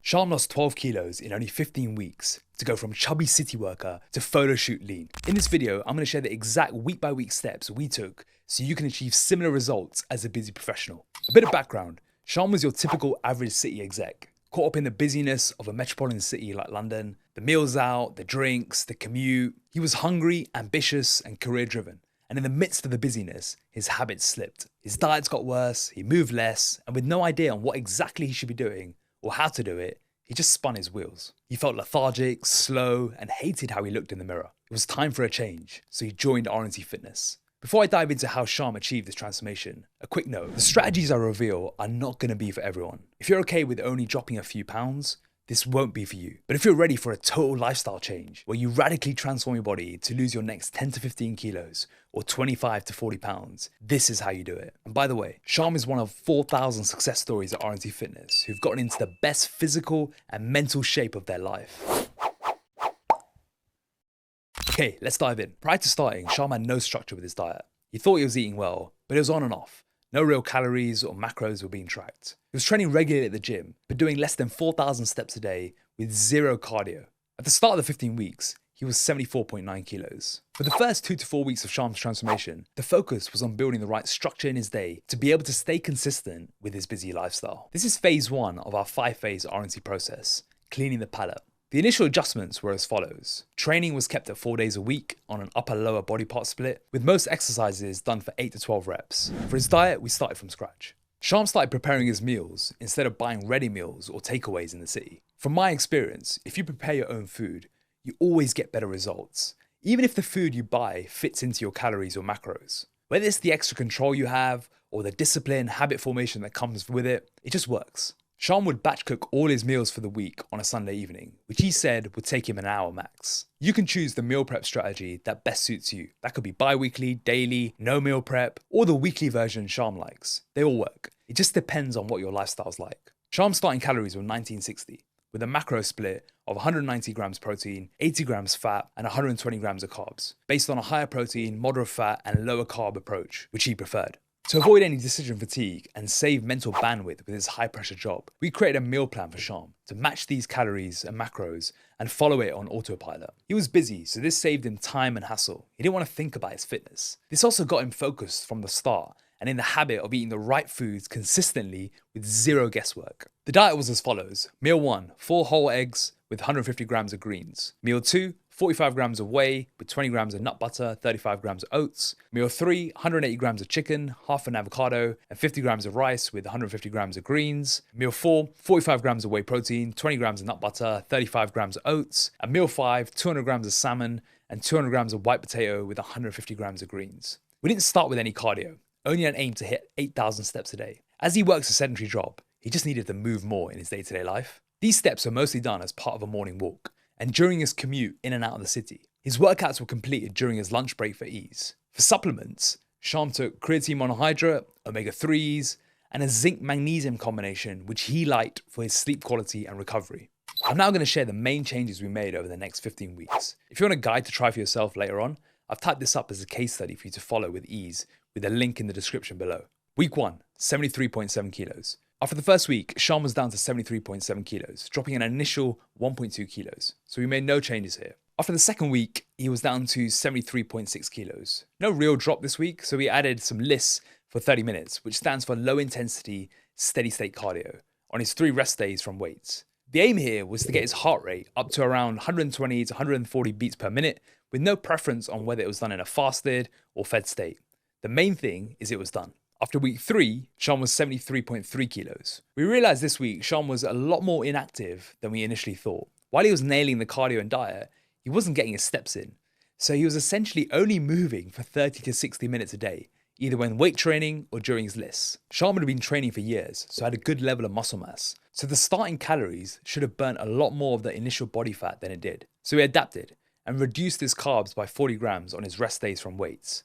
Shyam lost 12 kilos in only 15 weeks to go from chubby city worker to photoshoot lean. In this video, I'm going to share the exact week-by-week steps we took so you can achieve similar results as a busy professional. A bit of background, Shyam was your typical average city exec, caught up in the busyness of a metropolitan city like London, the meals out, the drinks, the commute. He was hungry, ambitious, and career-driven. And in the midst of the busyness, his habits slipped. His diets got worse, he moved less, and with no idea on what exactly he should be doing or how to do it, he just spun his wheels. He felt lethargic, slow, and hated how he looked in the mirror. It was time for a change, so he joined RNT Fitness. Before I dive into how Shyam achieved this transformation, a quick note. The strategies I reveal are not going to be for everyone. If you're okay with only dropping a few pounds, this won't be for you. But if you're ready for a total lifestyle change, where you radically transform your body to lose your next 10 to 15 kilos or 25 to 40 pounds, this is how you do it. And by the way, Shyam is one of 4,000 success stories at RNT Fitness who've gotten into the best physical and mental shape of their life. Okay, let's dive in. Prior to starting, Shyam had no structure with his diet. He thought he was eating well, but it was on and off. No real calories or macros were being tracked. He was training regularly at the gym, but doing less than 4,000 steps a day with zero cardio. At the start of the 15 weeks, he was 74.9 kilos. For the first 2 to 4 weeks of Shyam's transformation, the focus was on building the right structure in his day to be able to stay consistent with his busy lifestyle. This is phase 1 of our 5-phase RNT process, cleaning the palate. The initial adjustments were as follows. Training was kept at 4 days a week on an upper-lower body part split, with most exercises done for 8 to 12 reps. For his diet, we started from scratch. Shyam started preparing his meals instead of buying ready meals or takeaways in the city. From my experience, if you prepare your own food, you always get better results, even if the food you buy fits into your calories or macros. Whether it's the extra control you have or the discipline, habit formation that comes with it, it just works. Shyam would batch cook all his meals for the week on a Sunday evening, which he said would take him an hour max. You can choose the meal prep strategy that best suits you. That could be bi-weekly, daily, no meal prep, or the weekly version Shyam likes. They all work. It just depends on what your lifestyle's like. Shyam's starting calories were 1960, with a macro split of 190 grams protein, 80 grams fat, and 120 grams of carbs, based on a higher protein, moderate fat, and lower carb approach, which he preferred. To avoid any decision fatigue and save mental bandwidth with his high-pressure job, we created a meal plan for Shyam to match these calories and macros and follow it on autopilot. He was busy, so this saved him time and hassle. He didn't want to think about his fitness. This also got him focused from the start and in the habit of eating the right foods consistently with zero guesswork. The diet was as follows. Meal 1, 4 whole eggs with 150 grams of greens. Meal 2, 45 grams of whey with 20 grams of nut butter, 35 grams of oats. Meal 3, 180 grams of chicken, half an avocado, and 50 grams of rice with 150 grams of greens. Meal 4, 45 grams of whey protein, 20 grams of nut butter, 35 grams of oats. And meal 5, 200 grams of salmon and 200 grams of white potato with 150 grams of greens. We didn't start with any cardio, only an aim to hit 8,000 steps a day. As he works a sedentary job, he just needed to move more in his day-to-day life. These steps are mostly done as part of a morning walk and during his commute in and out of the city. His workouts were completed during his lunch break for ease. For supplements, Shyam took creatine monohydrate, omega-3s, and a zinc-magnesium combination, which he liked for his sleep quality and recovery. I'm now going to share the main changes we made over the next 15 weeks. If you want a guide to try for yourself later on, I've typed this up as a case study for you to follow with ease, with a link in the description below. Week 1, 73.7 kilos. After the first week, Shyam was down to 73.7 kilos, dropping an initial 1.2 kilos. So we made no changes here. After the second week, he was down to 73.6 kilos. No real drop this week, so we added some lists for 30 minutes, which stands for low intensity, steady state cardio, on his 3 rest days from weights. The aim here was to get his heart rate up to around 120 to 140 beats per minute, with no preference on whether it was done in a fasted or fed state. The main thing is it was done. After week 3, Shyam was 73.3 kilos. We realized this week Shyam was a lot more inactive than we initially thought. While he was nailing the cardio and diet, he wasn't getting his steps in. So he was essentially only moving for 30 to 60 minutes a day, either when weight training or during his lists. Shyam had been training for years, so had a good level of muscle mass. So the starting calories should have burnt a lot more of the initial body fat than it did. So he adapted and reduced his carbs by 40 grams on his rest days from weights.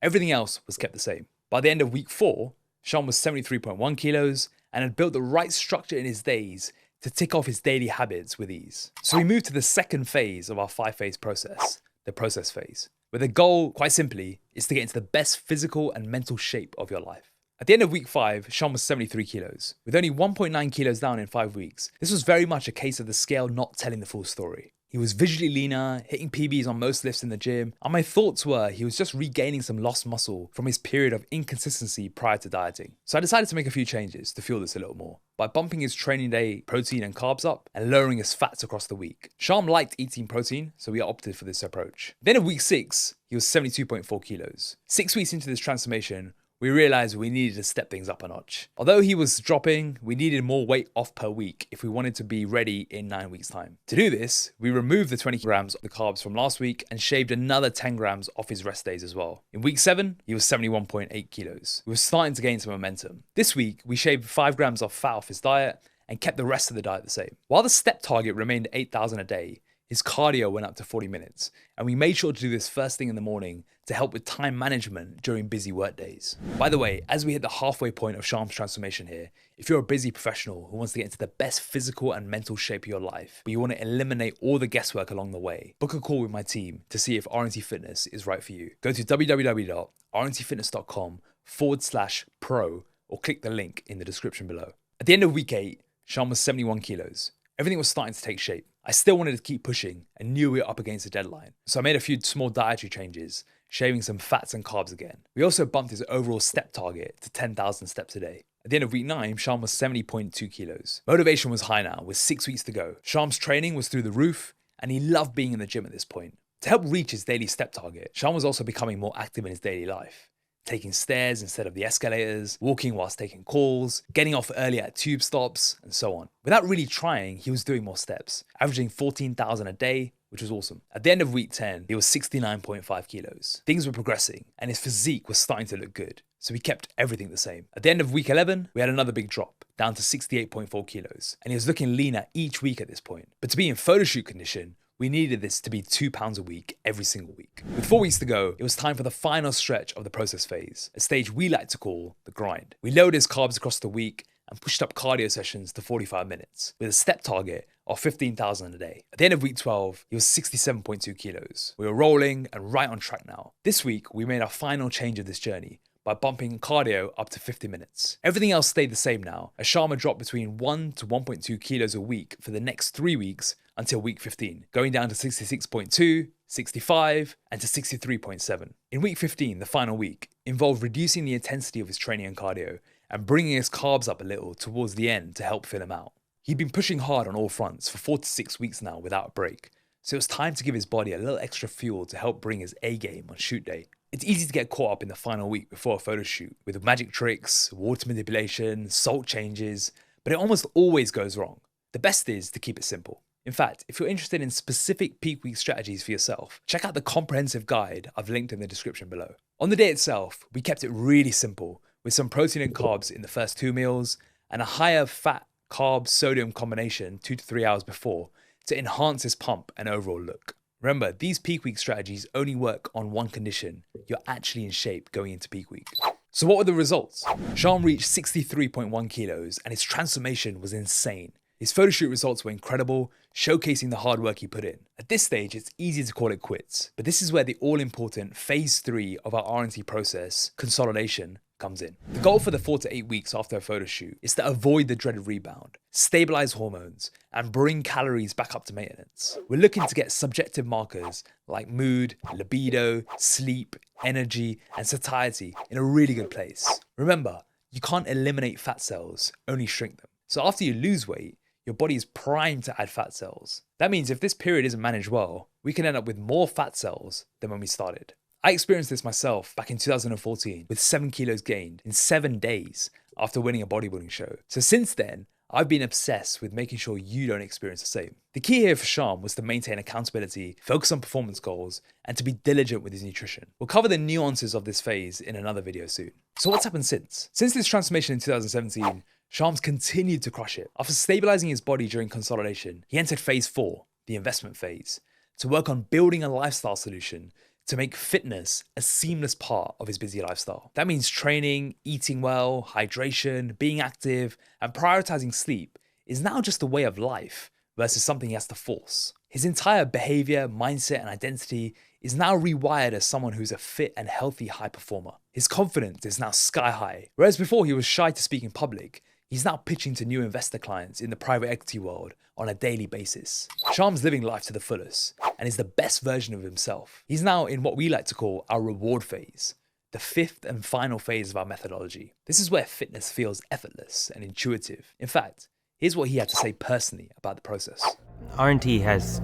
Everything else was kept the same. By the end of week 4, Shyam was 73.1 kilos and had built the right structure in his days to tick off his daily habits with ease. So we moved to the second phase of our 5-phase process, the process phase, where the goal, quite simply, is to get into the best physical and mental shape of your life. At the end of week 5, Shyam was 73 kilos. With only 1.9 kilos down in 5 weeks, this was very much a case of the scale not telling the full story. He was visually leaner, hitting PBs on most lifts in the gym, and my thoughts were he was just regaining some lost muscle from his period of inconsistency prior to dieting. So I decided to make a few changes to fuel this a little more, by bumping his training day protein and carbs up and lowering his fats across the week. Shyam liked eating protein, so we opted for this approach. Then in week 6, he was 72.4 kilos. 6 weeks into this transformation, we realized we needed to step things up a notch. Although he was dropping, we needed more weight off per week if we wanted to be ready in 9 weeks' time. To do this, we removed the 20 grams of the carbs from last week and shaved another 10 grams off his rest days as well. In week 7, he was 71.8 kilos. We were starting to gain some momentum. This week, we shaved 5 grams of fat off his diet and kept the rest of the diet the same. While the step target remained 8,000 a day, his cardio went up to 40 minutes, and we made sure to do this first thing in the morning to help with time management during busy work days. By the way, as we hit the halfway point of Shyam's transformation here, if you're a busy professional who wants to get into the best physical and mental shape of your life, but you want to eliminate all the guesswork along the way, book a call with my team to see if RNT Fitness is right for you. Go to www.rntfitness.com/pro or click the link in the description below. At the end of week 8, Shyam was 71 kilos. Everything was starting to take shape. I still wanted to keep pushing and knew we were up against a deadline. So I made a few small dietary changes, shaving some fats and carbs again. We also bumped his overall step target to 10,000 steps a day. At the end of week 9, Shyam was 70.2 kilos. Motivation was high now, with 6 weeks to go. Shyam's training was through the roof, and he loved being in the gym at this point. To help reach his daily step target, Shyam was also becoming more active in his daily life. Taking stairs instead of the escalators, walking whilst taking calls, getting off early at tube stops, and so on. Without really trying, he was doing more steps, averaging 14,000 a day, which was awesome. At the end of week 10, he was 69.5 kilos. Things were progressing, and his physique was starting to look good, so we kept everything the same. At the end of week 11, we had another big drop, down to 68.4 kilos, and he was looking leaner each week at this point. But to be in photoshoot condition, we needed this to be 2 pounds a week every single week. With 4 weeks to go, it was time for the final stretch of the process phase, a stage we like to call the grind. We lowered his carbs across the week and pushed up cardio sessions to 45 minutes with a step target of 15,000 a day. At the end of week 12, he was 67.2 kilos. We were rolling and right on track now. This week, we made our final change of this journey by bumping cardio up to 50 minutes. Everything else stayed the same now, as Shyam dropped between 1 to 1.2 kilos a week for the next 3 weeks until week 15, going down to 66.2, 65, and to 63.7. In week 15, the final week, involved reducing the intensity of his training and cardio and bringing his carbs up a little towards the end to help fill him out. He'd been pushing hard on all fronts for 4 to 6 weeks now without a break, so it was time to give his body a little extra fuel to help bring his A game on shoot day. It's easy to get caught up in the final week before a photo shoot with magic tricks, water manipulation, salt changes, but it almost always goes wrong. The best is to keep it simple. In fact, if you're interested in specific peak week strategies for yourself, check out the comprehensive guide I've linked in the description below. On the day itself, we kept it really simple with some protein and carbs in the first 2 meals and a higher fat, carb, sodium combination 2 to 3 hours before to enhance his pump and overall look. Remember, these peak week strategies only work on one condition: you're actually in shape going into peak week. So what were the results? Shyam reached 63.1 kilos and his transformation was insane. His photoshoot results were incredible, showcasing the hard work he put in. At this stage, it's easy to call it quits, but this is where the all-important phase 3 of our RNT process, consolidation, comes in. The goal for the 4 to 8 weeks after a photo shoot is to avoid the dreaded rebound, stabilize hormones, and bring calories back up to maintenance. We're looking to get subjective markers like mood, libido, sleep, energy, and satiety in a really good place. Remember, you can't eliminate fat cells, only shrink them. So after you lose weight, your body is primed to add fat cells. That means if this period isn't managed well, we can end up with more fat cells than when we started. I experienced this myself back in 2014 with 7 kilos gained in 7 days after winning a bodybuilding show. So since then, I've been obsessed with making sure you don't experience the same. The key here for Shyam was to maintain accountability, focus on performance goals, and to be diligent with his nutrition. We'll cover the nuances of this phase in another video soon. So what's happened since? Since this transformation in 2017, Shyam's continued to crush it. After stabilizing his body during consolidation, he entered phase 4, the investment phase, to work on building a lifestyle solution to make fitness a seamless part of his busy lifestyle. That means training, eating well, hydration, being active, and prioritizing sleep is now just a way of life versus something he has to force. His entire behavior, mindset, and identity is now rewired as someone who's a fit and healthy high performer. His confidence is now sky high. Whereas before he was shy to speak in public, he's now pitching to new investor clients in the private equity world on a daily basis. Shyam's living life to the fullest and is the best version of himself. He's now in what we like to call our reward phase, the fifth and final phase of our methodology. This is where fitness feels effortless and intuitive. In fact, here's what he had to say personally about the process. RNT has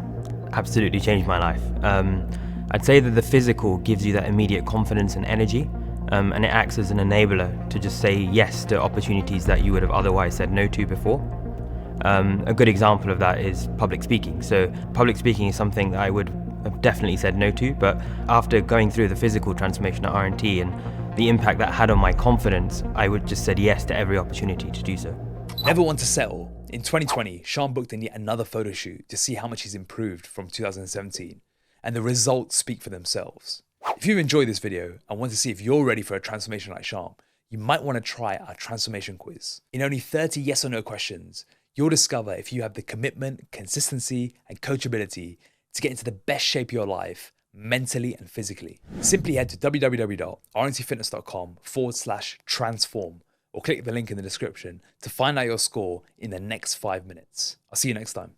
absolutely changed my life. I'd say that the physical gives you that immediate confidence and energy, and it acts as an enabler to just say yes to opportunities that you would have otherwise said no to before. A good example of that is public speaking. So public speaking is something that I would have definitely said no to, but after going through the physical transformation at RNT and the impact that had on my confidence, I would just said yes to every opportunity to do so. Never want to settle. In 2020, Shyam booked in yet another photo shoot to see how much he's improved from 2017, and the results speak for themselves. If you enjoyed this video and want to see if you're ready for a transformation like Shyam, you might want to try our transformation quiz. In only 30 yes or no questions, you'll discover if you have the commitment, consistency, and coachability to get into the best shape of your life, mentally and physically. Simply head to www.rntfitness.com/transform or click the link in the description to find out your score in the next 5 minutes. I'll see you next time.